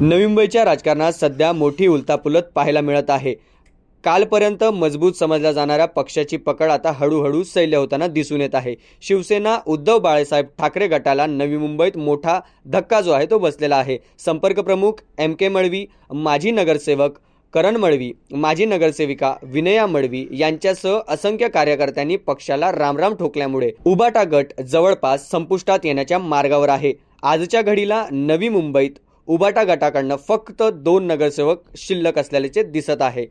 नवी मुंबईच्या राजकारणात सध्या मोठी उलथापुलथ पाहायला मिळत आहे। कालपर्यंत मजबूत समजल्या जाणाऱ्या पक्षाची पकड आता हळूहळू सैल होताना दिसून येत आहे। शिवसेना उद्धव बाळासाहेब ठाकरे गटाला नवी मुंबईत मोठा धक्का जो आहे तो बसलेला आहे। संपर्क प्रमुख MK मळवी, माजी नगरसेवक करण मळवी, माजी नगरसेविका विनया मळवी यांच्यासह असंख्य कार्यकर्त्यांनी पक्षाला रामराम ठोकल्यामुळे उबाटा गट जवळपास संपुष्टात येण्याच्या मार्गावर आहे। आजच्या घडीला नवी मुंबईत उबाटा गटाकडनं फक्त 2 नगरसेवक शिल्लक असल्याचे दिसत आहे।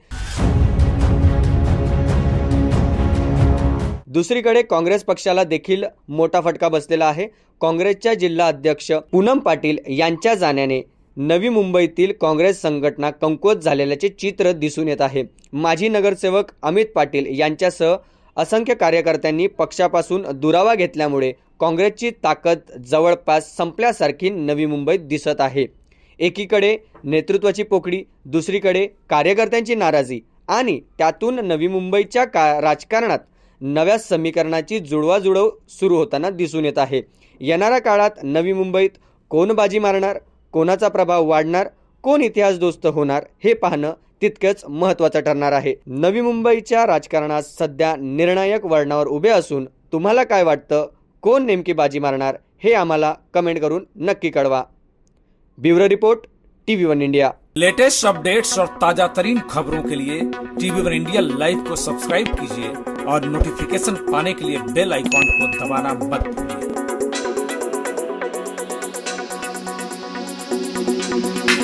दुसरीकडे काँग्रेस पक्षाला देखील मोठा फटका बसलेला आहे। काँग्रेसच्या जिल्हा अध्यक्ष पूनम पाटील यांच्या जाण्याने नवी मुंबईतील काँग्रेस संघटना कमकुवत झालेल्याचे चित्र दिसून येत आहे। माजी नगरसेवक अमित पाटील यांच्यासह असंख्य कार्यकर्त्यांनी पक्षापासून दुरावा घेतल्यामुळे काँग्रेसची ताकद जवळपास संपल्यासारखी नवी मुंबईत दिसत आहे। एकीकडे नेतृत्वाची पोकळी, दुसरीकडे कार्यकर्त्यांची नाराजी आणि त्यातून नवी मुंबईच्या राजकारणात नव्या समीकरणाची जुळवाजुळव सुरू होताना दिसून येत आहे। येणाऱ्या काळात नवी मुंबईत कोण बाजी मारणार, कोणाचा प्रभाव वाढणार, कोण इतिहास दोस्त होणार हे पाहणं तितकंच महत्त्वाचं ठरणार आहे। नवी मुंबईच्या राजकारणात सध्या निर्णायक वळणावर उभे असून तुम्हाला काय वाटतं, कोण नेमकी बाजी मारणार हे आम्हाला कमेंट करून नक्की कळवा। Bureau report TV1 India. Latest updates और ताजा तरीन खबरों के लिए TV1 इंडिया लाइव को सब्सक्राइब कीजिए और नोटिफिकेशन पाने के लिए बेल आइकॉन को दबाना मत भूलिए।